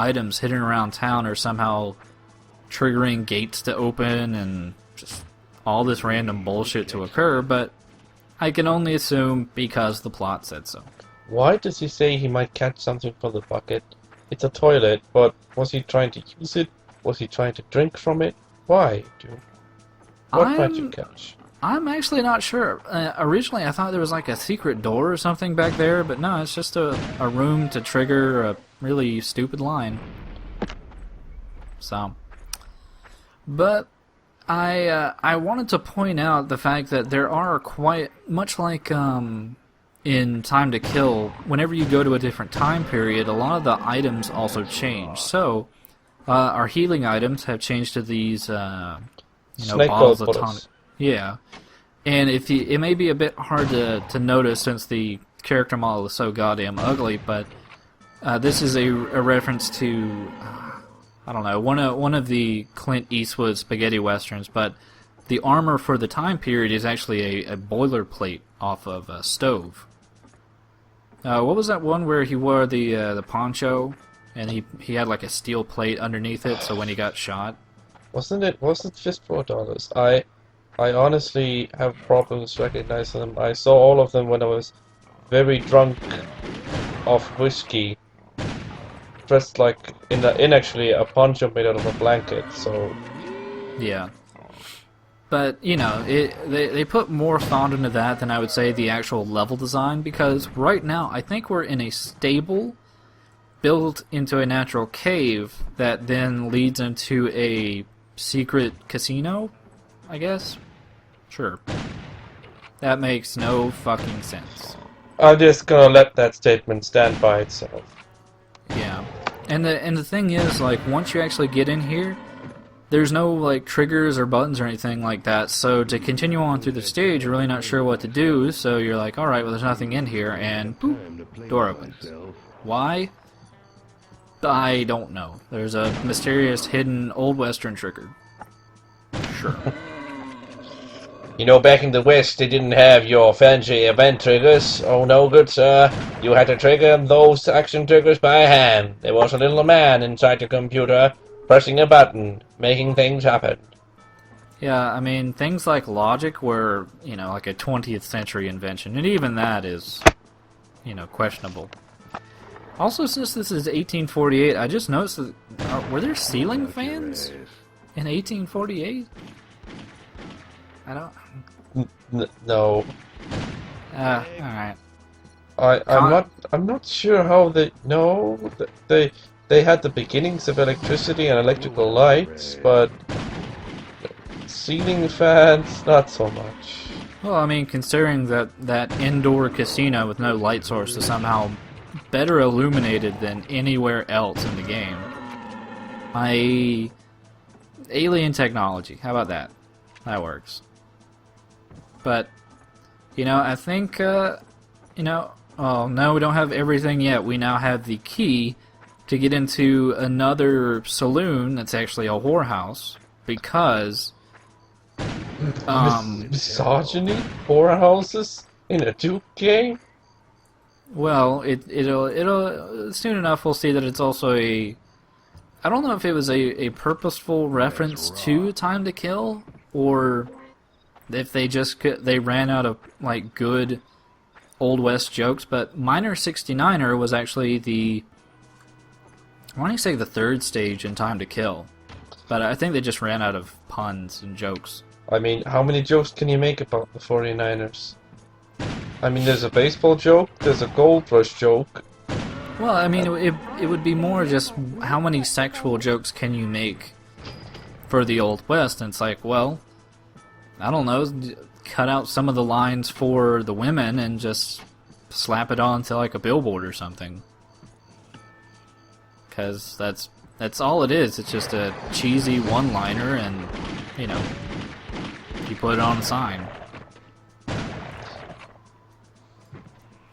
items hidden around town are somehow triggering gates to open and just all this random bullshit to occur, but I can only assume because the plot said so. Why does he say he might catch something from the bucket? It's a toilet, but was he trying to use it? Was he trying to drink from it? Why, dude? What might you catch? I'm actually not sure. Originally, I thought there was like a secret door or something back there, but no, it's just a room to trigger a really stupid line. So, but I wanted to point out the fact that there are quite much like in Time to Kill. Whenever you go to a different time period, a lot of the items also change. So, our healing items have changed to these bottles of tonic. Yeah, and it may be a bit hard to notice since the character model is so goddamn ugly, but this is a reference to I don't know, one of the Clint Eastwood spaghetti westerns, but the armor for the time period is actually a boilerplate off of a stove. What was that one where he wore the poncho and he had like a steel plate underneath it, so when he got shot? Wasn't it Fistful of Dollars? I honestly have problems recognizing them. I saw all of them when I was very drunk off whiskey, dressed like in actually a poncho made out of a blanket. So yeah, but you know, they put more thought into that than I would say the actual level design, because right now I think we're in a stable built into a natural cave that then leads into a secret casino, I guess. Sure. That makes no fucking sense. I'm just gonna let that statement stand by itself. Yeah. And the thing is, like, once you actually get in here, there's no, like, triggers or buttons or anything like that, so to continue on through the stage, you're really not sure what to do, so you're like, alright, well, there's nothing in here, and boop, door opens. Why? I don't know. There's a mysterious hidden old western trigger. Sure. You know, back in the West, they didn't have your fancy event triggers. Oh no, good sir. You had to trigger those action triggers by hand. There was a little man inside the computer, pressing a button, making things happen. Yeah, I mean, things like logic were, you know, like a 20th century invention, and even that is, you know, questionable. Also, since this is 1848, I just noticed that, were there ceiling fans in 1848? I don't... No. Alright. I'm not sure how they... No, they had the beginnings of electricity and electrical lights, but ceiling fans, not so much. Well, I mean, considering that indoor casino with no light source is somehow better illuminated than anywhere else in the game. Alien technology, how about that? That works. But, you know, I think, you know, oh no, we don't have everything yet. We now have the key to get into another saloon that's actually a whorehouse, because misogyny? Whorehouses in a Duke game? Well, it'll soon enough we'll see that it's also I don't know if it was a purposeful reference to Time to Kill, or if they ran out of like good Old West jokes, but Miner 69er was actually I want to say the third stage in Time to Kill, but I think they just ran out of puns and jokes. I mean, how many jokes can you make about the 49ers? I mean, there's a baseball joke, there's a gold rush joke. Well, I mean, it would be more just how many sexual jokes can you make for the Old West, and it's like, well, I don't know, cut out some of the lines for the women and just slap it onto like a billboard or something. Because that's all it is. It's just a cheesy one-liner, and you know, you put it on a sign.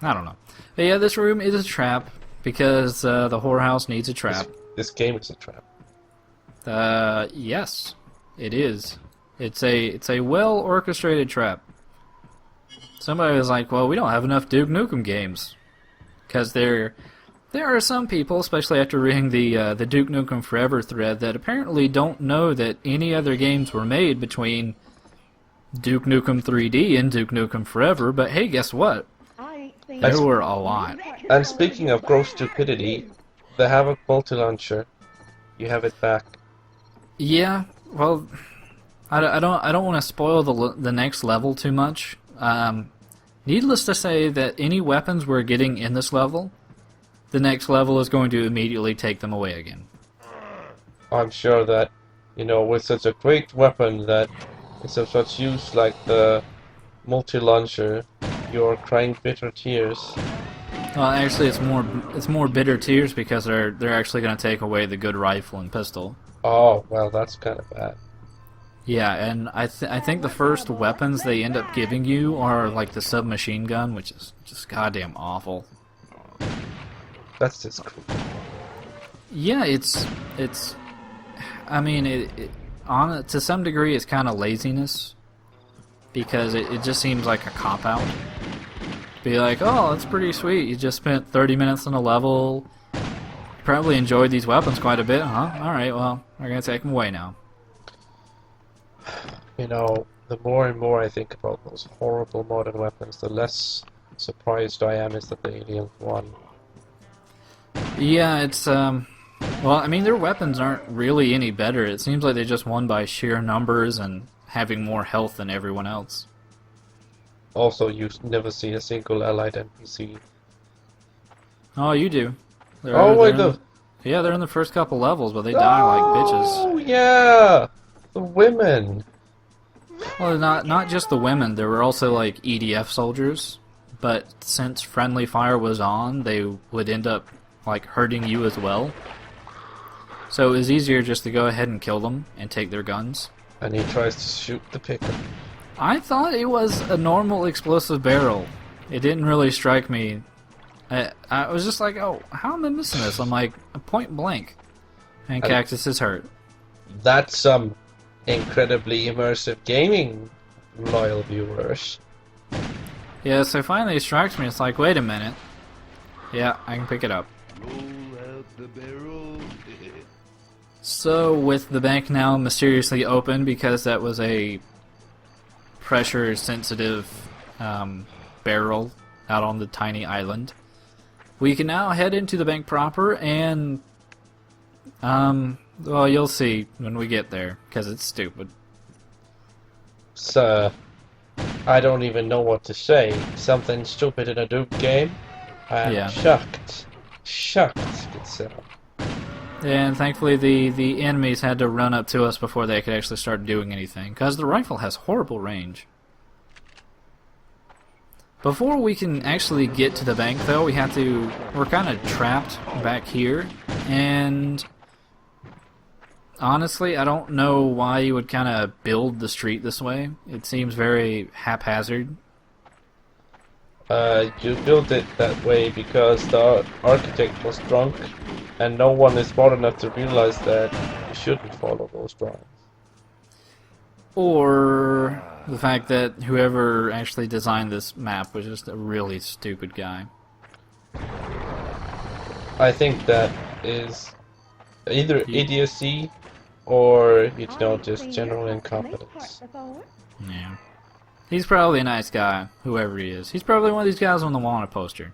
I don't know. But yeah, this room is a trap because the whorehouse needs a trap. This game is a trap. Yes, it is. It's a well orchestrated trap. Somebody was like, "Well, we don't have enough Duke Nukem games because they're There are some people, especially after reading the Duke Nukem Forever thread, that apparently don't know that any other games were made between Duke Nukem 3D and Duke Nukem Forever, but hey, guess what? There were a lot. And speaking of gross stupidity, the Havoc multi-launcher, you have it back. Yeah, well, I don't want to spoil the next level too much. Needless to say that any weapons we're getting in this level, the next level is going to immediately take them away again. I'm sure that, with such a great weapon that is of such use like the multi-launcher, you're crying bitter tears. Well, actually, it's more bitter tears because they're actually going to take away the good rifle and pistol. Oh, well, that's kind of bad. Yeah, and I think the first weapons they end up giving you are like the submachine gun, which is just goddamn awful. That's just cool. Yeah, I mean, to some degree, it's kind of laziness because it just seems like a cop out. Be like, oh, that's pretty sweet. You just spent 30 minutes on a level. You probably enjoyed these weapons quite a bit, huh? All right, well, we're gonna take them away now. The more and more I think about those horrible modern weapons, the less surprised I am is that the aliens won. Yeah, it's well, I mean, their weapons aren't really any better. It seems like they just won by sheer numbers and having more health than everyone else. Also, you never see a single allied NPC. Oh, you do. Yeah, they're in the first couple levels, but they die like bitches. Oh, yeah! The women! Well, not just the women. There were also, like, EDF soldiers. But since friendly fire was on, they would end up, like, hurting you as well. So it was easier just to go ahead and kill them and take their guns. And he tries to shoot the pickup. I thought it was a normal explosive barrel. It didn't really strike me. I was just like, oh, how am I missing this? I'm like, point blank. And Cactus is hurt. That's some incredibly immersive gaming, loyal viewers. Yeah, so finally it strikes me. It's like, wait a minute. Yeah, I can pick it up. Roll out the barrel. So, with the bank now mysteriously open because that was a pressure-sensitive barrel out on the tiny island, we can now head into the bank proper and, well, you'll see when we get there, because it's stupid. Sir, I don't even know what to say. Something stupid in a Duke game? I'm shocked. Shocked, good sir. And thankfully the enemies had to run up to us before they could actually start doing anything, because the rifle has horrible range. Before we can actually get to the bank, though, we're kind of trapped back here, and honestly, I don't know why you would kind of build the street this way. It seems very haphazard. You built it that way because the architect was drunk, and no one is smart enough to realize that you shouldn't follow those drawings. Or the fact that whoever actually designed this map was just a really stupid guy. I think that is either idiocy or, just general incompetence. Yeah. He's probably a nice guy, whoever he is. He's probably one of these guys on the wanted poster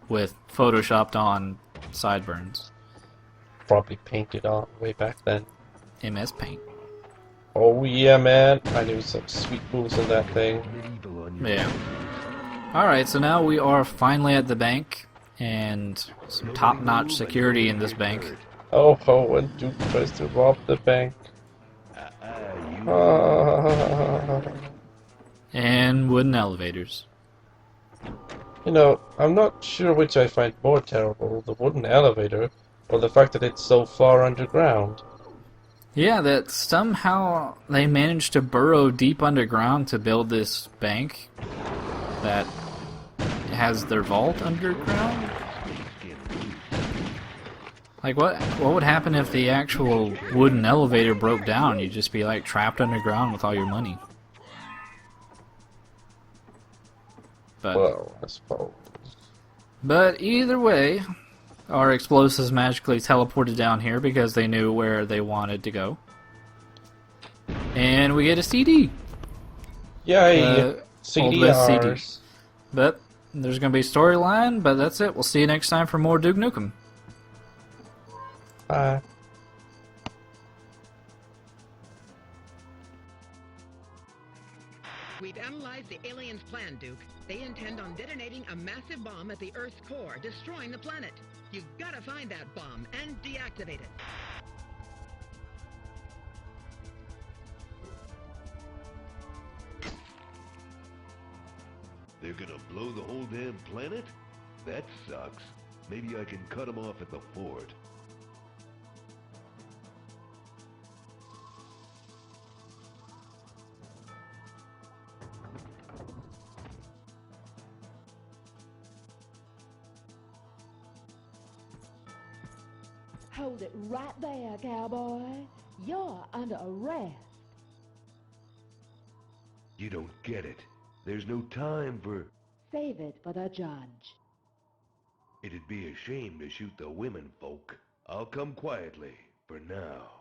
with photoshopped on sideburns. Probably painted on way back then. MS Paint. Oh yeah, man. I knew some sweet moves in that thing. Yeah. Alright, so now we are finally at the bank, and some top-notch security in this bank. Oh, when Duke tries to rob the bank. And wooden elevators. I'm not sure which I find more terrible, the wooden elevator, or the fact that it's so far underground. Yeah, that somehow they managed to burrow deep underground to build this bank that has their vault underground. Like, what would happen if the actual wooden elevator broke down? You'd just be, like, trapped underground with all your money. But, Well, I suppose. but either way, our explosives magically teleported down here because they knew where they wanted to go. And we get a CD. Yay! Old West CD. CDRs. But there's going to be a storyline, but that's it. We'll see you next time for more Duke Nukem. Bye. We've analyzed the aliens' plan, Duke. They intend on detonating a massive bomb at the Earth's core, destroying the planet. You've got to find that bomb and deactivate it. They're gonna blow the whole damn planet? That sucks. Maybe I can cut them off at the fort. Hold it right there, cowboy. You're under arrest. You don't get it. There's no time for... Save it for the judge. It'd be a shame to shoot the women folk. I'll come quietly, for now.